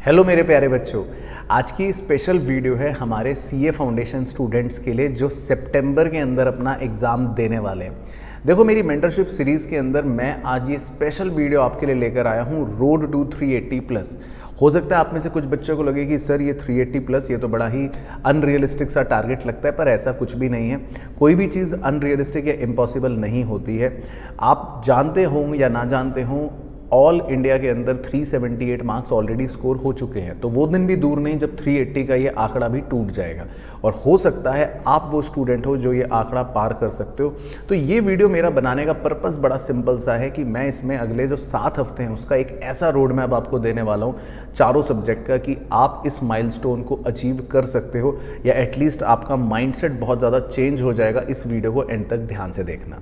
Hello मेरे प्यारे बच्चों, आज की स्पेशल वीडियो है हमारे सीए फाउंडेशन स्टूडेंट्स के लिए जो सितंबर के अंदर अपना एग्ज़ाम देने वाले हैं। देखो, मेरी मेंटरशिप सीरीज़ के अंदर मैं आज ये स्पेशल वीडियो आपके लिए लेकर आया हूँ रोड टू 380 प्लस। हो सकता है आप में से कुछ बच्चों को लगे कि सर ये 380 प्लस ये तो बड़ा ही अनरियलिस्टिक सा टारगेट लगता है, पर ऐसा कुछ भी नहीं है। कोई भी चीज़ अनरियलिस्टिक या इम्पॉसिबल नहीं होती है। आप जानते हों या ना जानते हों, ऑल इंडिया के अंदर 378 मार्क्स ऑलरेडी स्कोर हो चुके हैं, तो वो दिन भी दूर नहीं जब 380 का ये आंकड़ा भी टूट जाएगा और हो सकता है आप वो स्टूडेंट हो जो ये आंकड़ा पार कर सकते हो। तो ये वीडियो मेरा बनाने का पर्पस बड़ा सिंपल सा है कि मैं इसमें अगले जो 7 हफ्ते हैं उसका एक ऐसा रोड मैप आपको देने वाला हूँ चारों सब्जेक्ट का कि आप इस माइलस्टोन को अचीव कर सकते हो या एटलीस्ट आपका माइंडसेट बहुत ज़्यादा चेंज हो जाएगा। इस वीडियो को एंड तक ध्यान से देखना।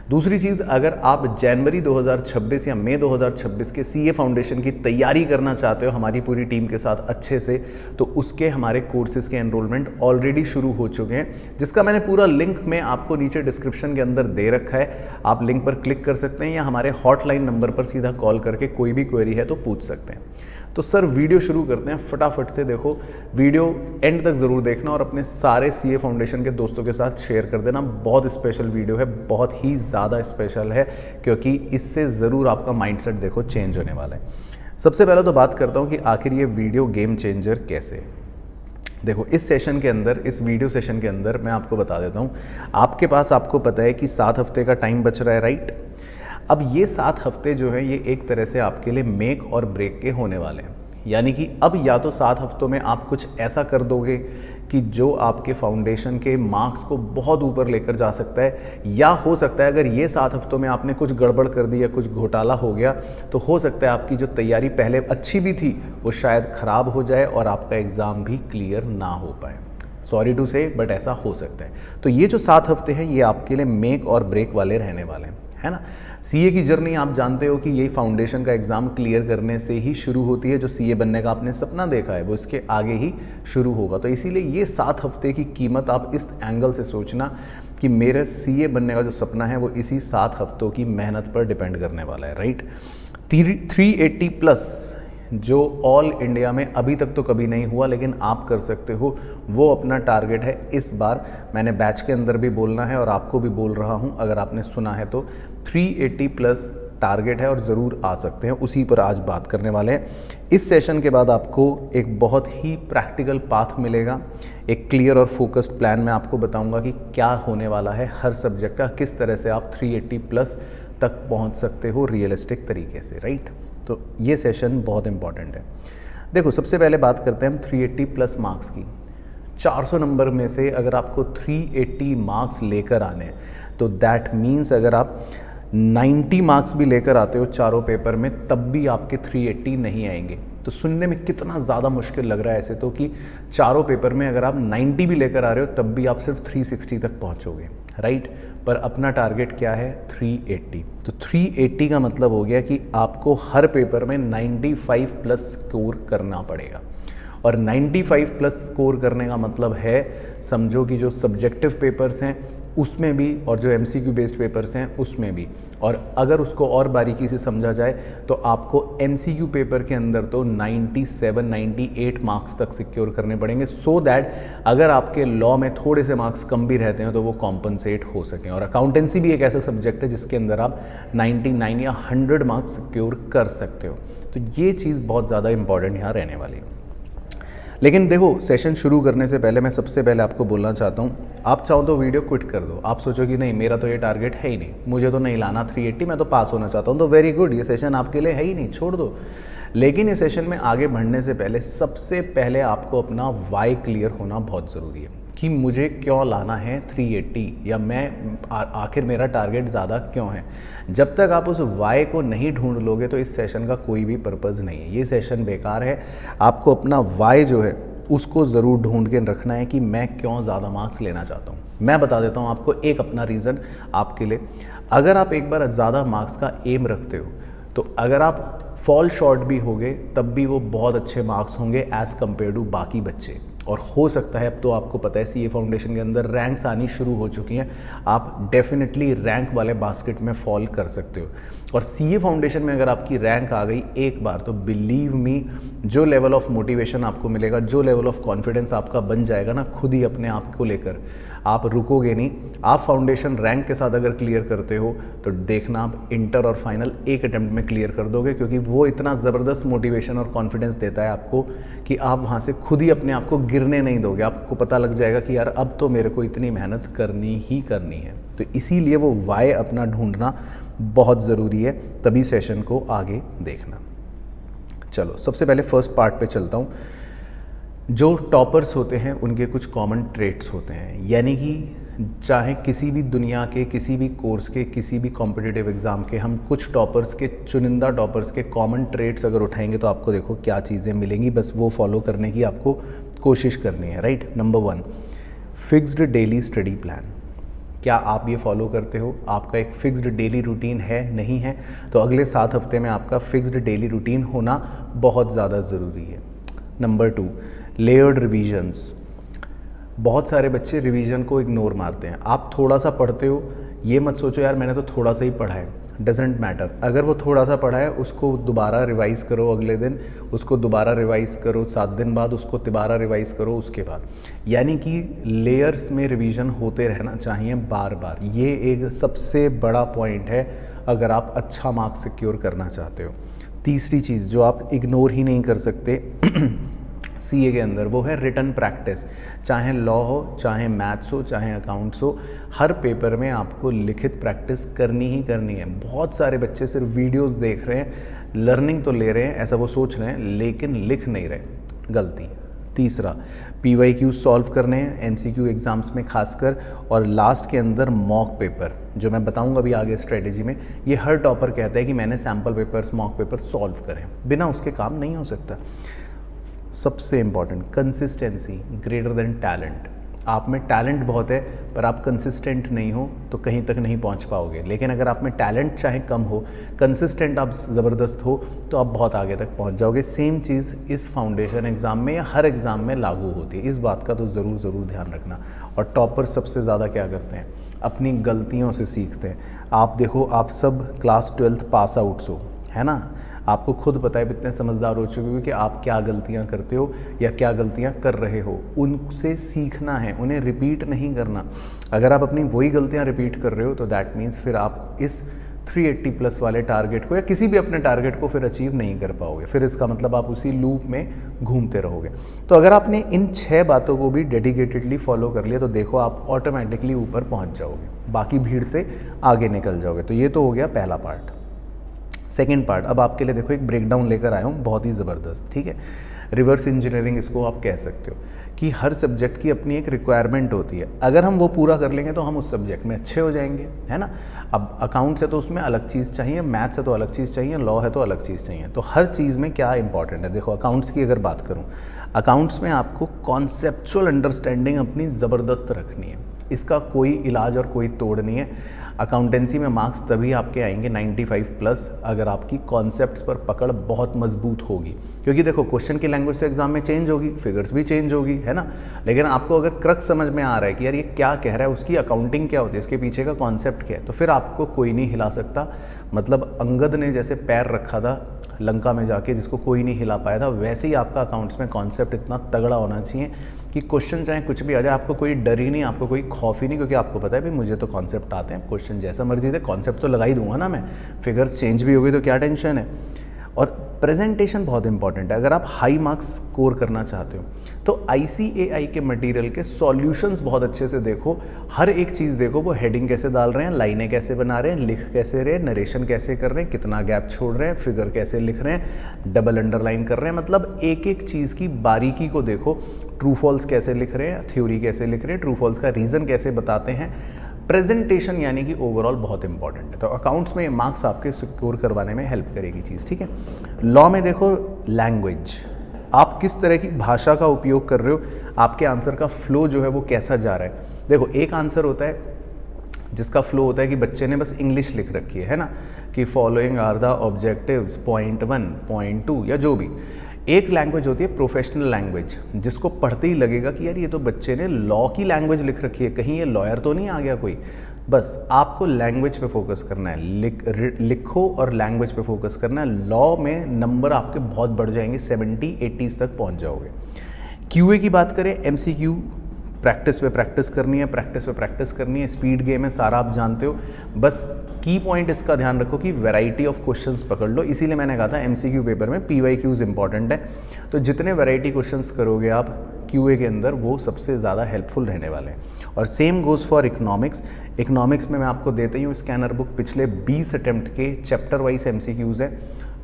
दूसरी चीज़, अगर आप जनवरी 2026 या मई 2026 के सीए फाउंडेशन की तैयारी करना चाहते हो हमारी पूरी टीम के साथ अच्छे से, तो उसके हमारे कोर्सेज़ के एनरोलमेंट ऑलरेडी शुरू हो चुके हैं, जिसका मैंने पूरा लिंक में आपको नीचे डिस्क्रिप्शन के अंदर दे रखा है। आप लिंक पर क्लिक कर सकते हैं या हमारे हॉटलाइन नंबर पर सीधा कॉल करके कोई भी क्वेरी है तो पूछ सकते हैं। तो सर वीडियो शुरू करते हैं फटाफट से। देखो, वीडियो एंड तक ज़रूर देखना और अपने सारे सीए फाउंडेशन के दोस्तों के साथ शेयर कर देना। बहुत स्पेशल वीडियो है, बहुत ही ज़्यादा स्पेशल है, क्योंकि इससे ज़रूर आपका माइंडसेट देखो चेंज होने वाला है। सबसे पहले तो बात करता हूँ कि आखिर ये वीडियो गेम चेंजर कैसे। देखो, इस सेशन के अंदर, इस वीडियो सेशन के अंदर मैं आपको बता देता हूँ, आपके पास आपको पता है कि 7 हफ्ते का टाइम बच रहा है, राइट। अब ये 7 हफ्ते जो है ये एक तरह से आपके लिए मेक और ब्रेक के होने वाले हैं। यानी कि अब या तो 7 हफ्तों में आप कुछ ऐसा कर दोगे कि जो आपके फाउंडेशन के मार्क्स को बहुत ऊपर लेकर जा सकता है, या हो सकता है अगर ये 7 हफ्तों में आपने कुछ गड़बड़ कर दी या कुछ घोटाला हो गया तो हो सकता है आपकी जो तैयारी पहले अच्छी भी थी वो शायद ख़राब हो जाए और आपका एग्ज़ाम भी क्लियर ना हो पाए। सॉरी टू से, बट ऐसा हो सकता है। तो ये जो 7 हफ्ते हैं ये आपके लिए मेक और ब्रेक वाले रहने वाले हैं, है ना। सीए की जर्नी आप जानते हो कि ये फाउंडेशन का एग्ज़ाम क्लियर करने से ही शुरू होती है। जो सीए बनने का आपने सपना देखा है वो इसके आगे ही शुरू होगा। तो इसीलिए ये 7 हफ्ते की कीमत आप इस एंगल से सोचना कि मेरे सीए बनने का जो सपना है वो इसी 7 हफ्तों की मेहनत पर डिपेंड करने वाला है, राइट। 380 प्लस जो ऑल इंडिया में अभी तक तो कभी नहीं हुआ, लेकिन आप कर सकते हो, वो अपना टारगेट है। इस बार मैंने बैच के अंदर भी बोलना है और आपको भी बोल रहा हूँ, अगर आपने सुना है तो 380 प्लस टारगेट है और ज़रूर आ सकते हैं। उसी पर आज बात करने वाले हैं। इस सेशन के बाद आपको एक बहुत ही प्रैक्टिकल पाथ मिलेगा, एक क्लियर और फोकस्ड प्लान मैं आपको बताऊंगा कि क्या होने वाला है हर सब्जेक्ट का, किस तरह से आप 380 प्लस तक पहुंच सकते हो रियलिस्टिक तरीके से, राइट। तो ये सेशन बहुत इंपॉर्टेंट है। देखो, सबसे पहले बात करते हैं हम 380 प्लस मार्क्स की। 400 नंबर में से अगर आपको 380 मार्क्स लेकर आने हैं तो दैट मीन्स अगर आप 90 मार्क्स भी लेकर आते हो चारों पेपर में तब भी आपके 380 नहीं आएंगे। तो सुनने में कितना ज़्यादा मुश्किल लग रहा है ऐसे तो कि चारों पेपर में अगर आप 90 भी लेकर आ रहे हो तब भी आप सिर्फ 360 तक पहुंचोगे, राइट। पर अपना टारगेट क्या है? 380। तो 380 का मतलब हो गया कि आपको हर पेपर में 95 प्लस स्कोर करना पड़ेगा। और 95 प्लस स्कोर करने का मतलब है, समझो कि जो सब्जेक्टिव पेपर्स हैं उसमें भी और जो एमसीक्यू बेस्ड पेपर्स हैं उसमें भी। और अगर उसको और बारीकी से समझा जाए तो आपको एमसीक्यू पेपर के अंदर तो 97-98 मार्क्स तक सिक्योर करने पड़ेंगे, सो दैट अगर आपके लॉ में थोड़े से मार्क्स कम भी रहते हैं तो वो कॉम्पनसेट हो सकें। और अकाउंटेंसी भी एक ऐसा सब्जेक्ट है जिसके अंदर आप 99 या 100 मार्क्स सिक्योर कर सकते हो। तो ये चीज़ बहुत ज़्यादा इंपॉर्टेंट यहाँ रहने वाली है। लेकिन देखो, सेशन शुरू करने से पहले मैं सबसे पहले आपको बोलना चाहता हूँ, आप चाहो तो वीडियो क्विट कर दो। आप सोचो कि नहीं, मेरा तो ये टारगेट है ही नहीं, मुझे तो नहीं लाना 380, मैं तो पास होना चाहता हूँ, तो वेरी गुड, ये सेशन आपके लिए है ही नहीं, छोड़ दो। लेकिन इस सेशन में आगे बढ़ने से पहले सबसे पहले आपको अपना वाई क्लियर होना बहुत ज़रूरी है कि मुझे क्यों लाना है 380 या मैं आखिर मेरा टारगेट ज़्यादा क्यों है। जब तक आप उस वाई को नहीं ढूंढ लोगे तो इस सेशन का कोई भी पर्पज़ नहीं है, ये सेशन बेकार है। आपको अपना वाई जो है उसको ज़रूर ढूंढ के रखना है कि मैं क्यों ज़्यादा मार्क्स लेना चाहता हूँ। मैं बता देता हूँ आपको एक अपना रीज़न आपके लिए। अगर आप एक बार ज़्यादा मार्क्स का एम रखते हो तो अगर आप फॉल शॉर्ट भी होगे तब भी वो बहुत अच्छे मार्क्स होंगे एज़ कम्पेयर टू बाकी बच्चे। और हो सकता है अब तो आपको पता है सीए फाउंडेशन के अंदर रैंक्स आनी शुरू हो चुकी हैं, आप डेफिनेटली रैंक वाले बास्केट में फॉल कर सकते हो। और सीए फाउंडेशन में अगर आपकी रैंक आ गई एक बार, तो बिलीव मी जो लेवल ऑफ मोटिवेशन आपको मिलेगा, जो लेवल ऑफ कॉन्फिडेंस आपका बन जाएगा ना खुद ही अपने आप को लेकर, आप रुकोगे नहीं। आप फाउंडेशन रैंक के साथ अगर क्लियर करते हो तो देखना आप इंटर और फाइनल एक अटेम्प्ट में क्लियर कर दोगे, क्योंकि वो इतना ज़बरदस्त मोटिवेशन और कॉन्फिडेंस देता है आपको कि आप वहाँ से खुद ही अपने आप को गिरने नहीं दोगे। आपको पता लग जाएगा कि यार अब तो मेरे को इतनी मेहनत करनी ही करनी है। तो इसीलिए वो वाई अपना ढूंढना बहुत ज़रूरी है, तभी सेशन को आगे देखना। चलो सबसे पहले फर्स्ट पार्ट पे चलता हूँ। जो टॉपर्स होते हैं उनके कुछ कॉमन ट्रेट्स होते हैं, यानी कि चाहे किसी भी दुनिया के किसी भी कोर्स के किसी भी कॉम्पिटिटिव एग्ज़ाम के हम कुछ टॉपर्स के, चुनिंदा टॉपर्स के कॉमन ट्रेट्स अगर उठाएंगे तो आपको देखो क्या चीज़ें मिलेंगी, बस वो फॉलो करने की आपको कोशिश करनी है, right. Number 1, fixed daily study plan. क्या आप ये फॉलो करते हो? आपका एक फिक्स्ड डेली रूटीन है? नहीं है तो अगले 7 हफ्ते में आपका फिक्स्ड डेली रूटीन होना बहुत ज़्यादा ज़रूरी है। Number 2, layered revisions. बहुत सारे बच्चे रिवीजन को इग्नोर मारते हैं। आप थोड़ा सा पढ़ते हो, ये मत सोचो यार मैंने तो थोड़ा सा ही पढ़ा है, डजेंट मैटर। अगर वो थोड़ा सा पढ़ा है उसको दोबारा रिवाइज करो, अगले दिन उसको दोबारा रिवाइज करो, 7 दिन बाद उसको दोबारा रिवाइज करो, उसके बाद। यानी कि लेयर्स में रिवीजन होते रहना चाहिए बार बार। ये एक सबसे बड़ा पॉइंट है अगर आप अच्छा मार्क्स सिक्योर करना चाहते हो। तीसरी चीज़ जो आप इग्नोर ही नहीं कर सकते सीए के अंदर, वो है रिटन प्रैक्टिस। चाहे लॉ हो, चाहे मैथ्स हो, चाहे अकाउंट्स हो, हर पेपर में आपको लिखित प्रैक्टिस करनी ही करनी है। बहुत सारे बच्चे सिर्फ वीडियोस देख रहे हैं, लर्निंग तो ले रहे हैं ऐसा वो सोच रहे हैं, लेकिन लिख नहीं रहे, गलती। तीसरा, PYQ सॉल्व करने हैं MCQ एग्ज़ाम्स में खासकर, और लास्ट के अंदर मॉक पेपर, जो मैं बताऊंगा अभी आगे स्ट्रेटेजी में। ये हर टॉपर कहता है कि मैंने sample papers, mock paper solve करें, बिना उसके काम नहीं हो सकता। सबसे important, consistency greater than talent. आप में टैलेंट बहुत है पर आप कंसिस्टेंट नहीं हो तो कहीं तक नहीं पहुंच पाओगे। लेकिन अगर आप में टैलेंट चाहे कम हो, कंसिस्टेंट आप ज़बरदस्त हो तो आप बहुत आगे तक पहुंच जाओगे। सेम चीज़ इस फाउंडेशन एग्ज़ाम में या हर एग्ज़ाम में लागू होती है, इस बात का तो ज़रूर ध्यान रखना। और टॉपर सबसे ज़्यादा क्या करते हैं? अपनी गलतियों से सीखते हैं। आप देखो, आप सब क्लास 12th पास आउट्स हो, है ना, आपको खुद पता है, इतने समझदार हो चुके हो कि आप क्या गलतियां करते हो या क्या गलतियां कर रहे हो। उनसे सीखना है, उन्हें रिपीट नहीं करना। अगर आप अपनी वही गलतियां रिपीट कर रहे हो तो दैट मीन्स फिर आप इस 380+ वाले टारगेट को या किसी भी अपने टारगेट को फिर अचीव नहीं कर पाओगे। फिर इसका मतलब आप उसी लूप में घूमते रहोगे। तो अगर आपने इन 6 बातों को भी डेडिकेटेडली फॉलो कर लिया तो देखो आप ऑटोमेटिकली ऊपर पहुँच जाओगे, बाकी भीड़ से आगे निकल जाओगे। तो ये तो हो गया पहला पार्ट। सेकेंड पार्ट, अब आपके लिए देखो एक ब्रेकडाउन लेकर आया हूँ बहुत ही ज़बरदस्त, ठीक है। रिवर्स इंजीनियरिंग इसको आप कह सकते हो कि हर सब्जेक्ट की अपनी एक रिक्वायरमेंट होती है। अगर हम वो पूरा कर लेंगे तो हम उस सब्जेक्ट में अच्छे हो जाएंगे, है ना। अब अकाउंट्स है तो उसमें अलग चीज़ चाहिए, मैथ्स है तो अलग चीज़ चाहिए, लॉ है तो अलग चीज़ चाहिए। तो हर चीज़ में क्या इंपॉर्टेंट है? देखो अकाउंट्स की अगर बात करूँ, अकाउंट्स में आपको कॉन्सेप्चुअल अंडरस्टैंडिंग अपनी ज़बरदस्त रखनी है, इसका कोई इलाज और कोई तोड़ नहीं है। अकाउंटेंसी में मार्क्स तभी आपके आएंगे 95+ अगर आपकी कॉन्सेप्ट्स पर पकड़ बहुत मजबूत होगी। क्योंकि देखो क्वेश्चन की लैंग्वेज तो एग्जाम में चेंज होगी, फिगर्स भी चेंज होगी, है ना, लेकिन आपको अगर क्रक्स समझ में आ रहा है कि यार ये क्या कह रहा है, उसकी अकाउंटिंग क्या होती है, इसके पीछे का कॉन्सेप्ट क्या है, तो फिर आपको कोई नहीं हिला सकता। मतलब अंगद ने जैसे पैर रखा था लंका में जाके जिसको कोई नहीं हिला पाया था, वैसे ही आपका अकाउंट्स में कॉन्सेप्ट इतना तगड़ा होना चाहिए कि क्वेश्चन चाहे कुछ भी आ जाए आपको कोई डर ही नहीं, आपको कोई खौफ ही नहीं, क्योंकि आपको पता है भाई मुझे तो कॉन्सेप्ट आते हैं, क्वेश्चन जैसा मर्जी दे कॉन्सेप्ट तो लगा ही दूंगा ना मैं, फिगर्स चेंज भी हो गई तो क्या टेंशन है। और प्रेजेंटेशन बहुत इंपॉर्टेंट है। अगर आप हाई मार्क्स स्कोर करना चाहते हो तो ICAI के मटेरियल के सॉल्यूशंस बहुत अच्छे से देखो, हर एक चीज़ देखो, वो हेडिंग कैसे डाल रहे हैं, लाइनें कैसे बना रहे हैं, लिख कैसे रहे हैं, नरेशन कैसे कर रहे हैं, कितना गैप छोड़ रहे हैं, फिगर कैसे लिख रहे हैं, डबल अंडरलाइन कर रहे हैं, मतलब एक एक चीज़ की बारीकी को देखो। ट्रू फॉल्स कैसे लिख रहे हैं, थ्योरी कैसे लिख रहे हैं, ट्रू फॉल्स का रीज़न कैसे बताते हैं। प्रेजेंटेशन यानी कि ओवरऑल बहुत इंपॉर्टेंट है। तो अकाउंट्स में मार्क्स आपके सिक्योर करवाने में हेल्प करेगी चीज़, ठीक है। लॉ में देखो लैंग्वेज, आप किस तरह की भाषा का उपयोग कर रहे हो, आपके आंसर का फ्लो जो है वो कैसा जा रहा है। देखो एक आंसर होता है जिसका फ्लो होता है कि बच्चे ने बस इंग्लिश लिख रखी है ना, कि following are the objectives, point 1, point 2 या जो भी। एक लैंग्वेज होती है प्रोफेशनल लैंग्वेज, जिसको पढ़ते ही लगेगा कि यार ये तो बच्चे ने लॉ की लैंग्वेज लिख रखी है, कहीं ये लॉयर तो नहीं आ गया कोई। बस आपको लैंग्वेज पे फोकस करना है, लिखो और लैंग्वेज पे फोकस करना है। लॉ में नंबर आपके बहुत बढ़ जाएंगे, 70-80 तक पहुंच जाओगे। क्यूए की बात करें, एमसीक्यू प्रैक्टिस पे प्रैक्टिस करनी है, प्रैक्टिस पे प्रैक्टिस करनी है। स्पीड गेम है, सारा आप जानते हो। बस की पॉइंट इसका ध्यान रखो कि वैरायटी ऑफ क्वेश्चंस पकड़ लो। इसीलिए मैंने कहा था एमसीक्यू पेपर में पीवाईक्यूज इंपॉर्टेंट है। तो जितने वैरायटी क्वेश्चंस करोगे आप क्यूए के अंदर, वो सबसे ज़्यादा हेल्पफुल रहने वाले हैं। और same goes for economics. Economics में मैं आपको देता ही हूँ स्कैनर बुक, पिछले 20 अटैम्प्ट के चैप्टर वाइज एमसीक्यूज़ है,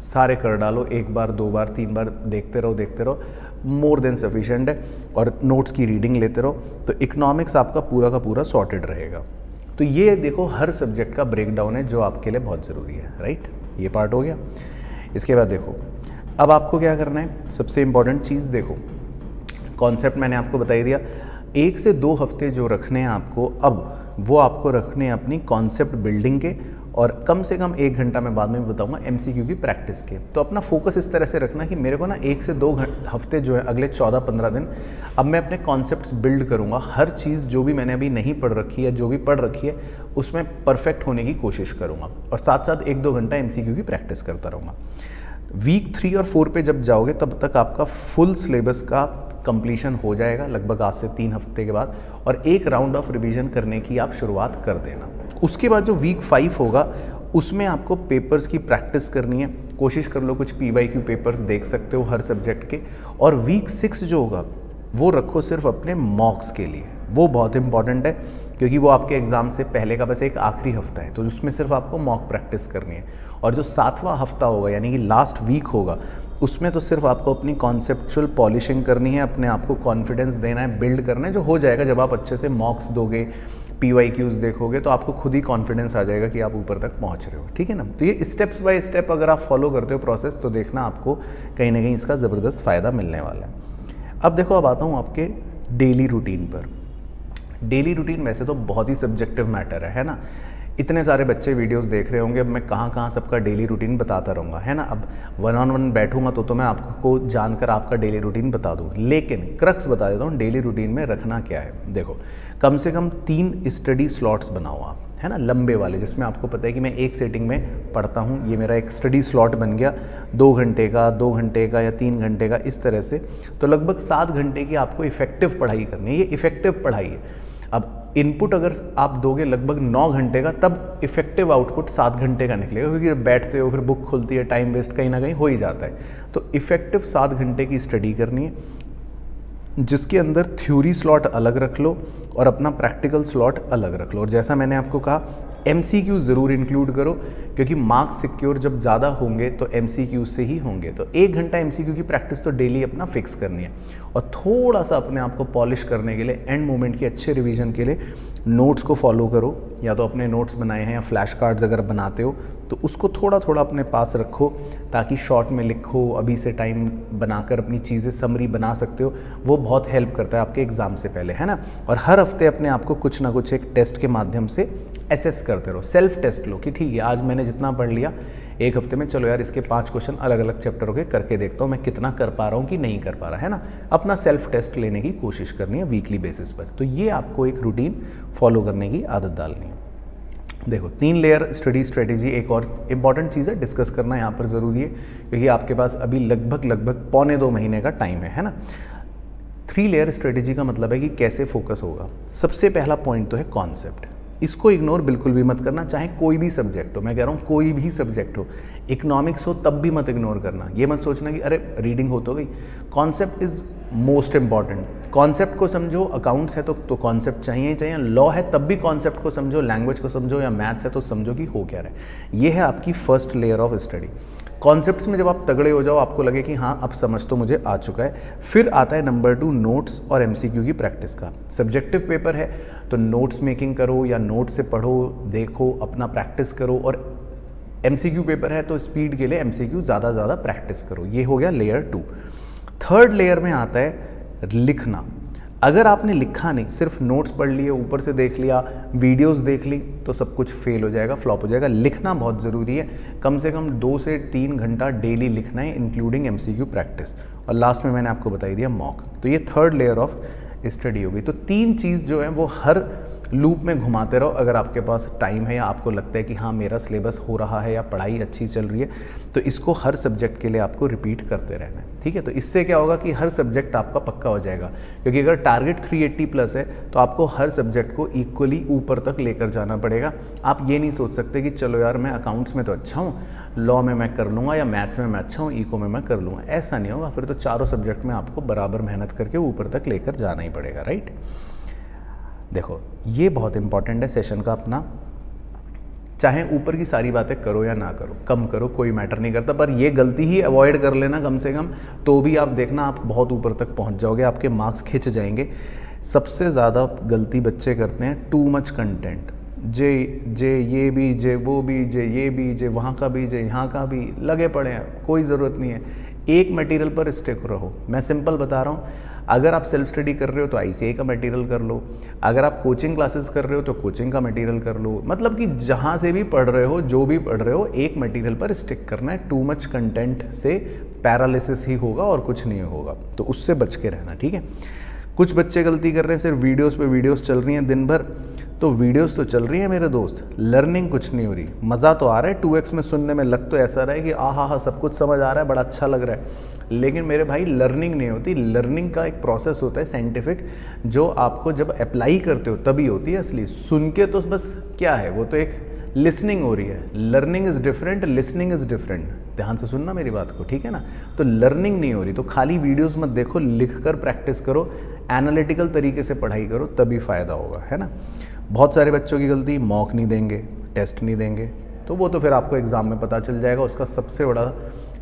सारे कर डालो, 1 बार 2 बार 3 बार देखते रहो, मोर देन सफिशेंट है। और नोट्स की रीडिंग लेते रहो, तो इकोनॉमिक्स आपका पूरा का पूरा सॉर्टेड रहेगा। तो ये देखो हर सब्जेक्ट का ब्रेकडाउन है जो आपके लिए बहुत ज़रूरी है, राइट। ये पार्ट हो गया। इसके बाद देखो अब आपको क्या करना है, सबसे इंपॉर्टेंट चीज़ देखो, कॉन्सेप्ट मैंने आपको बता ही दिया। 1 से 2 हफ्ते जो रखने हैं आपको, अब वो आपको रखने हैं अपनी कॉन्सेप्ट बिल्डिंग के, और कम से कम 1 घंटा मैं बाद में भी बताऊंगा एमसीक्यू की प्रैक्टिस के। तो अपना फोकस इस तरह से रखना कि मेरे को ना 1 से 2 हफ्ते जो है, अगले 14-15 दिन, अब मैं अपने कॉन्सेप्ट्स बिल्ड करूंगा। हर चीज़ जो भी मैंने अभी नहीं पढ़ रखी है, जो भी पढ़ रखी है, उसमें परफेक्ट होने की कोशिश करूंगा, और साथ साथ 1-2 घंटा एमसीक्यू की प्रैक्टिस करता रहूँगा। वीक 3 और 4 पे जब जाओगे तब तक आपका फुल सिलेबस का कंप्लीशन हो जाएगा, लगभग आज से 3 हफ्ते के बाद, और एक राउंड ऑफ रिवीजन करने की आप शुरुआत कर देना। उसके बाद जो वीक 5 होगा उसमें आपको पेपर्स की प्रैक्टिस करनी है। कोशिश कर लो कुछ पीवाईक्यू पेपर्स देख सकते हो हर सब्जेक्ट के। और वीक 6 जो होगा वो रखो सिर्फ अपने मॉक्स के लिए, वो बहुत इंपॉर्टेंट है, क्योंकि वो आपके एग्ज़ाम से पहले का बस एक आखिरी हफ्ता है, तो उसमें सिर्फ आपको मॉक प्रैक्टिस करनी है। और जो 7वां हफ्ता होगा, यानी कि लास्ट वीक होगा, उसमें तो सिर्फ आपको अपनी कॉन्सेप्चुअल पॉलिशिंग करनी है, अपने आप को कॉन्फिडेंस देना है, बिल्ड करना है। जो हो जाएगा जब आप अच्छे से मॉक्स दोगे, पीवाईक्यूज़ देखोगे, तो आपको खुद ही कॉन्फिडेंस आ जाएगा कि आप ऊपर तक पहुंच रहे हो, ठीक है ना। तो ये स्टेप्स बाय स्टेप अगर आप फॉलो करते हो प्रोसेस, तो देखना आपको कहीं ना कहीं इसका ज़बरदस्त फ़ायदा मिलने वाला है। अब देखो, अब आता हूँ आपके डेली रूटीन पर। डेली रूटीन वैसे तो बहुत ही सब्जेक्टिव मैटर है ना। इतने सारे बच्चे वीडियोस देख रहे होंगे, अब मैं कहाँ कहाँ सबका डेली रूटीन बताता रहूँगा, है ना। अब 1-on-1 बैठूंगा तो मैं आपको जानकर आपका डेली रूटीन बता दूँ, लेकिन क्रक्स बता देता हूँ डेली रूटीन में रखना क्या है। देखो, कम से कम 3 स्टडी स्लॉट्स बनाओ आप, है ना, लंबे वाले, जिसमें आपको पता है कि मैं एक सेटिंग में पढ़ता हूँ। ये मेरा एक स्टडी स्लॉट बन गया, 2 घंटे का, 2 घंटे का या 3 घंटे का, इस तरह से। तो लगभग 7 घंटे की आपको इफेक्टिव पढ़ाई करनी है। ये इफेक्टिव पढ़ाई है। अब इनपुट अगर आप दोगे लगभग 9 घंटे का, तब इफेक्टिव आउटपुट 7 घंटे का निकलेगा, क्योंकि बैठते हो, फिर बुक खुलती है, टाइम वेस्ट कहीं ना कहीं हो ही जाता है। तो इफेक्टिव 7 घंटे की स्टडी करनी है, जिसके अंदर थ्योरी स्लॉट अलग रख लो और अपना प्रैक्टिकल स्लॉट अलग रख लो। और जैसा मैंने आपको कहा, एमसीक्यू ज़रूर इंक्लूड करो, क्योंकि मार्क्स सिक्योर जब ज़्यादा होंगे तो एमसीक्यू से ही होंगे। तो 1 घंटा एमसीक्यू की प्रैक्टिस तो डेली अपना फिक्स करनी है। और थोड़ा सा अपने आप को पॉलिश करने के लिए, एंड मोमेंट की अच्छे रिवीजन के लिए, नोट्स को फॉलो करो। या तो अपने नोट्स बनाए हैं या फ्लैश कार्ड्स अगर बनाते हो तो उसको थोड़ा थोड़ा अपने पास रखो, ताकि शॉर्ट में लिखो, अभी से टाइम बनाकर अपनी चीज़ें समरी बना सकते हो। वो बहुत हेल्प करता है आपके एग्ज़ाम से पहले, है ना। और हर हफ्ते अपने आप को कुछ ना कुछ एक टेस्ट के माध्यम से एसेस करते रहो, सेल्फ टेस्ट लो कि ठीक है, आज मैंने जितना पढ़ लिया 1 हफ्ते में, चलो यार इसके 5 क्वेश्चन अलग अलग चैप्टरों के करके देखता हूँ मैं कितना कर पा रहा हूँ कि नहीं कर पा रहा, है ना। अपना सेल्फ टेस्ट लेने की कोशिश करनी है वीकली बेसिस पर। तो ये आपको एक रूटीन फॉलो करने की आदत डालनी है। देखो, 3 लेयर स्टडी स्ट्रेटेजी एक और इम्पॉर्टेंट चीज़ है, डिस्कस करना यहाँ पर ज़रूरी है, क्योंकि आपके पास अभी लगभग 1.25 महीने का टाइम है ना। 3 लेयर स्ट्रेटेजी का मतलब है कि कैसे फोकस होगा। सबसे पहला पॉइंट तो है कॉन्सेप्ट। इसको इग्नोर बिल्कुल भी मत करना, चाहे कोई भी सब्जेक्ट हो। मैं कह रहा हूँ कोई भी सब्जेक्ट हो, इकोनॉमिक्स हो तब भी मत इग्नोर करना। ये मत सोचना कि अरे रीडिंग हो तो गई। Concept is most important. Concept को समझो, अकाउंट्स है तो कॉन्सेप्ट चाहिए ही चाहिए, लॉ है तब भी कॉन्सेप्ट को समझो, लैंग्वेज को समझो, या मैथ्स है तो समझो कि हो क्या रहा है। ये है आपकी first layer of study. Concepts में जब आप तगड़े हो जाओ, आपको लगे कि हाँ अब समझ तो मुझे आ चुका है, फिर आता है नंबर 2 नोट्स और एमसीक्यू की प्रैक्टिस का। सब्जेक्टिव पेपर है तो नोट्स मेकिंग करो या नोट्स से पढ़ो, देखो, अपना प्रैक्टिस करो। और एमसीक्यू पेपर है तो स्पीड के लिए एमसीक्यू ज़्यादा प्रैक्टिस करो। ये हो गया लेयर 2। थर्ड लेयर में आता है लिखना। अगर आपने लिखा नहीं, सिर्फ नोट्स पढ़ लिए, ऊपर से देख लिया, वीडियोस देख ली, तो सब कुछ फेल हो जाएगा, फ्लॉप हो जाएगा। लिखना बहुत ज़रूरी है, कम से कम 2 से 3 घंटा डेली लिखना है, इंक्लूडिंग MCQ प्रैक्टिस। और लास्ट में मैंने आपको बताई दिया मॉक। तो ये थर्ड लेयर ऑफ स्टडी होगी। तो 3 चीज़ जो है वो हर लूप में घुमाते रहो। अगर आपके पास टाइम है या आपको लगता है कि हाँ मेरा सिलेबस हो रहा है या पढ़ाई अच्छी चल रही है, तो इसको हर सब्जेक्ट के लिए आपको रिपीट करते रहना है, ठीक है। तो इससे क्या होगा कि हर सब्जेक्ट आपका पक्का हो जाएगा, क्योंकि अगर टारगेट 380 प्लस है तो आपको हर सब्जेक्ट को इक्वली ऊपर तक लेकर जाना पड़ेगा। आप ये नहीं सोच सकते कि चलो यार मैं अकाउंट्स में तो अच्छा हूँ, लॉ में मैं कर लूँगा, या मैथ्स में मैं अच्छा हूँ, इको में मैं कर लूँगा। ऐसा नहीं होगा, फिर तो चारों सब्जेक्ट में आपको बराबर मेहनत करके ऊपर तक लेकर जाना ही पड़ेगा, राइट। देखो ये बहुत इंपॉर्टेंट है सेशन का अपना, चाहे ऊपर की सारी बातें करो या ना करो, कम करो, कोई मैटर नहीं करता, पर ये गलती ही अवॉइड कर लेना कम से कम, तो भी आप देखना आप बहुत ऊपर तक पहुंच जाओगे, आपके मार्क्स खिंच जाएंगे। सबसे ज़्यादा गलती बच्चे करते हैं टू मच कंटेंट, जे ये भी, जे वो भी, जे ये भी, जे वहाँ का भी, जे यहाँ का भी, लगे पड़े हैं, कोई ज़रूरत नहीं है। एक मटेरियल पर स्टिक रहो। मैं सिंपल बता रहा हूँ, अगर आप सेल्फ स्टडी कर रहे हो तो ICAI का मटेरियल कर लो, अगर आप कोचिंग क्लासेस कर रहे हो तो कोचिंग का मटेरियल कर लो। मतलब कि जहाँ से भी पढ़ रहे हो, जो भी पढ़ रहे हो, एक मटेरियल पर स्टिक करना है। टू मच कंटेंट से पैरालिसिस ही होगा और कुछ नहीं होगा, तो उससे बच के रहना, ठीक है। कुछ बच्चे गलती कर रहे हैं, सिर्फ वीडियोस पे वीडियोस चल रही हैं दिन भर, तो वीडियोस तो चल रही है मेरे दोस्त, लर्निंग कुछ नहीं हो रही। मज़ा तो आ रहा है 2x में सुनने में, लग तो ऐसा रहा है कि हा सब कुछ समझ आ रहा है, बड़ा अच्छा लग रहा है, लेकिन मेरे भाई लर्निंग नहीं होती। लर्निंग का एक प्रोसेस होता है साइंटिफिक, जो आपको जब अप्लाई करते हो तभी होती है असली। सुन के तो बस क्या है, वो तो एक लिसनिंग हो रही है। Learning is different, listening is different. ध्यान से सुनना मेरी बात को, ठीक है ना। तो लर्निंग नहीं हो रही तो खाली वीडियोस मत देखो, लिख कर प्रैक्टिस करो, एनालिटिकल तरीके से पढ़ाई करो, तभी फ़ायदा होगा, है ना। बहुत सारे बच्चों की गलती, मॉक नहीं देंगे, टेस्ट नहीं देंगे, तो वो तो फिर आपको एग्ज़ाम में पता चल जाएगा। उसका सबसे बड़ा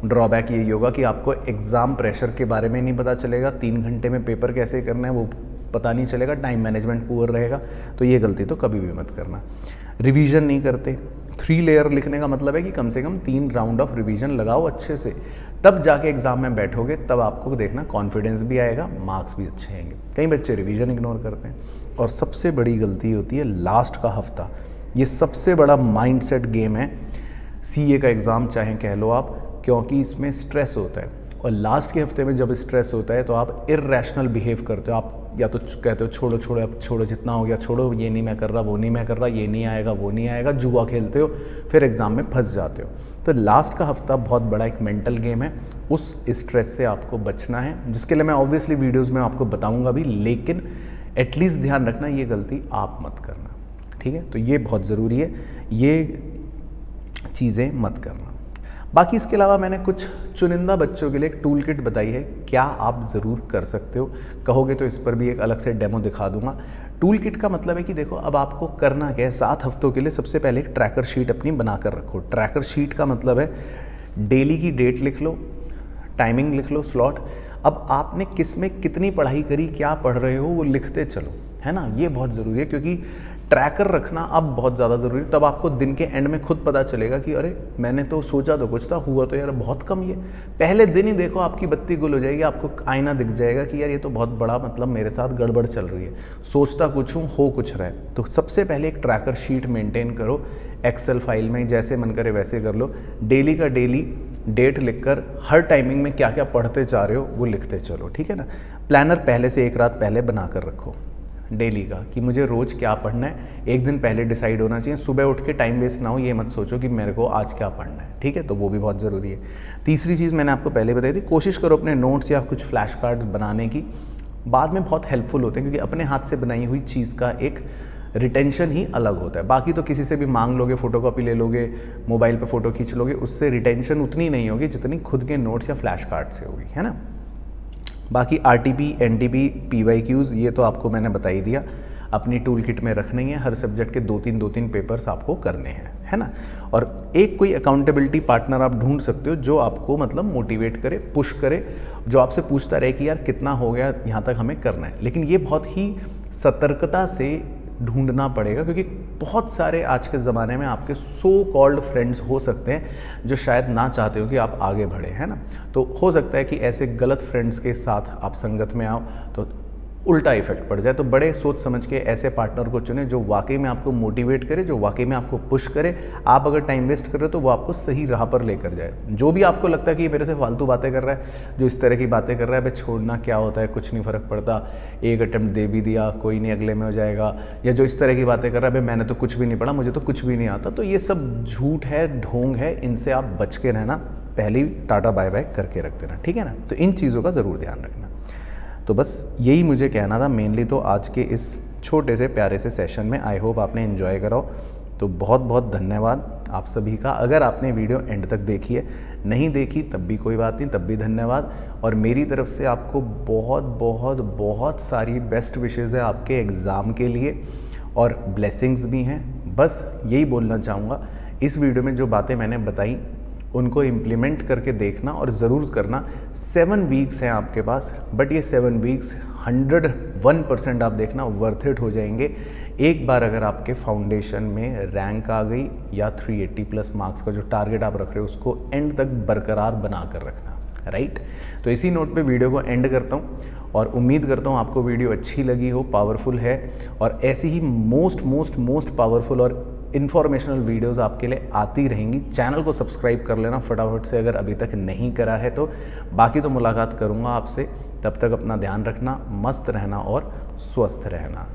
ड्रॉबैक यही होगा कि आपको एग्ज़ाम प्रेशर के बारे में नहीं पता चलेगा, 3 घंटे में पेपर कैसे करना है वो पता नहीं चलेगा, टाइम मैनेजमेंट पुअर रहेगा। तो ये गलती तो कभी भी मत करना। रिवीजन नहीं करते। 3 लेयर लिखने का मतलब है कि कम से कम 3 राउंड ऑफ रिवीजन लगाओ अच्छे से, तब जाके एग्ज़ाम में बैठोगे, तब आपको देखना कॉन्फिडेंस भी आएगा, मार्क्स भी अच्छे आएंगे। कई बच्चे रिवीजन इग्नोर करते हैं। और सबसे बड़ी गलती होती है लास्ट का हफ्ता। ये सबसे बड़ा माइंडसेट गेम है CA का एग्ज़ाम चाहे कह लो आप, क्योंकि इसमें स्ट्रेस होता है। और लास्ट के हफ्ते में जब स्ट्रेस होता है तो आप इर्रेशनल बिहेव करते हो। आप या तो कहते हो छोड़ो छोड़ो, अब छोड़ो, जितना हो गया छोड़ो, ये नहीं मैं कर रहा, वो नहीं मैं कर रहा, ये नहीं आएगा, वो नहीं आएगा, जुआ खेलते हो, फिर एग्ज़ाम में फंस जाते हो। तो लास्ट का हफ्ता बहुत बड़ा एक मेंटल गेम है, उस स्ट्रेस से आपको बचना है, जिसके लिए मैं ऑब्वियसली वीडियोज़ में आपको बताऊँगा भी, लेकिन एटलीस्ट ध्यान रखना ये गलती आप मत करना, ठीक है। तो ये बहुत ज़रूरी है, ये चीज़ें मत करना। बाकी इसके अलावा मैंने कुछ चुनिंदा बच्चों के लिए एक टूल किट बताई है, क्या आप ज़रूर कर सकते हो। कहोगे तो इस पर भी एक अलग से डेमो दिखा दूंगा। टूल किट का मतलब है कि देखो अब आपको करना क्या है, 7 हफ्तों के लिए सबसे पहले एक ट्रैकर शीट अपनी बना कर रखो। ट्रैकर शीट का मतलब है डेली की डेट लिख लो, टाइमिंग लिख लो, स्लॉट। अब आपने किस में कितनी पढ़ाई करी, क्या पढ़ रहे हो, वो लिखते चलो, है ना। ये बहुत ज़रूरी है, क्योंकि ट्रैकर रखना अब बहुत ज़्यादा ज़रूरी है। तब आपको दिन के एंड में खुद पता चलेगा कि अरे मैंने तो सोचा तो कुछ था, हुआ तो यार बहुत कम। ये पहले दिन ही देखो आपकी बत्ती गुल हो जाएगी, आपको आईना दिख जाएगा कि यार ये तो बहुत बड़ा, मतलब मेरे साथ गड़बड़ चल रही है, सोचता कुछ हूँ हो कुछ रहा है। तो सबसे पहले एक ट्रैकर शीट मेंटेन करो, एक्सेल फाइल में, जैसे मन करे वैसे कर लो। डेली का डेली डेट लिखकर हर टाइमिंग में क्या क्या पढ़ते जा रहे हो वो लिखते चलो, ठीक है ना। प्लानर पहले से एक रात पहले बना कर रखो डेली का, कि मुझे रोज़ क्या पढ़ना है, एक दिन पहले डिसाइड होना चाहिए। सुबह उठ के टाइम वेस्ट ना हो, ये मत सोचो कि मेरे को आज क्या पढ़ना है, ठीक है। तो वो भी बहुत ज़रूरी है। तीसरी चीज़ मैंने आपको पहले बताई थी, कोशिश करो अपने नोट्स या कुछ फ्लैश कार्ड्स बनाने की, बाद में बहुत हेल्पफुल होते हैं, क्योंकि अपने हाथ से बनाई हुई चीज़ का एक रिटेंशन ही अलग होता है। बाकी तो किसी से भी मांग लोगे, फोटोकॉपी ले लोगे, मोबाइल पे फ़ोटो खींच लोगे, उससे रिटेंशन उतनी नहीं होगी जितनी खुद के नोट्स या फ्लैश कार्ड से होगी, है ना। बाकी RTP, NTP, PYQs ये तो आपको मैंने बता ही दिया, अपनी टूल किट में रखनी है। हर सब्जेक्ट के 2-3 पेपर्स आपको करने हैं, है ना। और एक कोई अकाउंटेबिलिटी पार्टनर आप ढूंढ सकते हो जो आपको मतलब मोटिवेट करे, पुश करे, जो आपसे पूछता रहे कि यार कितना हो गया, यहाँ तक हमें करना है। लेकिन ये बहुत ही सतर्कता से ढूंढना पड़ेगा, क्योंकि बहुत सारे आज के ज़माने में आपके सो कॉल्ड फ्रेंड्स हो सकते हैं जो शायद ना चाहते हो कि आप आगे बढ़े, है ना। तो हो सकता है कि ऐसे गलत फ्रेंड्स के साथ आप संगत में आओ, तो उल्टा इफेक्ट पड़ जाए। तो बड़े सोच समझ के ऐसे पार्टनर को चुने जो वाकई में आपको मोटिवेट करे, जो वाकई में आपको पुश करे। आप अगर टाइम वेस्ट कर रहे हो तो वो आपको सही राह पर लेकर जाए। जो भी आपको लगता है कि ये मेरे से फालतू बातें कर रहा है, जो इस तरह की बातें कर रहा है, भाई छोड़ना क्या होता है, कुछ नहीं फ़र्क पड़ता, एक अटेम्प्ट दे भी दिया, कोई नहीं अगले में हो जाएगा, या जो इस तरह की बातें कर रहा है, भाई मैंने तो कुछ भी नहीं पढ़ा, मुझे तो कुछ भी नहीं आता, तो ये सब झूठ है, ढोंग है, इनसे आप बच के रहना, पहले ही टाटा बाय बाय करके रख देना, ठीक है ना। तो इन चीज़ों का ज़रूर ध्यान रखना। तो बस यही मुझे कहना था मेनली। तो आज के इस छोटे से प्यारे से सेशन में आई होप आपने एंजॉय करा हो। तो बहुत बहुत धन्यवाद आप सभी का। अगर आपने वीडियो एंड तक देखी है, नहीं देखी तब भी कोई बात नहीं, तब भी धन्यवाद। और मेरी तरफ से आपको बहुत बहुत बहुत सारी बेस्ट विशेज़ है आपके एग्ज़ाम के लिए, और ब्लेसिंग्स भी हैं। बस यही बोलना चाहूँगा, इस वीडियो में जो बातें मैंने बताई उनको इम्प्लीमेंट करके देखना और ज़रूर करना। 7 वीक्स हैं आपके पास, बट ये 7 वीक्स 101% आप देखना वर्थ इट हो जाएंगे। एक बार अगर आपके फाउंडेशन में रैंक आ गई या 380 प्लस मार्क्स का जो टारगेट आप रख रहे हो उसको एंड तक बरकरार बना कर रखना, राइट। तो इसी नोट पे वीडियो को एंड करता हूँ और उम्मीद करता हूँ आपको वीडियो अच्छी लगी हो, पावरफुल है, और ऐसी ही मोस्ट पावरफुल और इन्फॉर्मेशनल वीडियोस आपके लिए आती रहेंगी। चैनल को सब्सक्राइब कर लेना फटाफट से अगर अभी तक नहीं करा है तो। बाकी तो मुलाकात करूँगा आपसे, तब तक अपना ध्यान रखना, मस्त रहना और स्वस्थ रहना।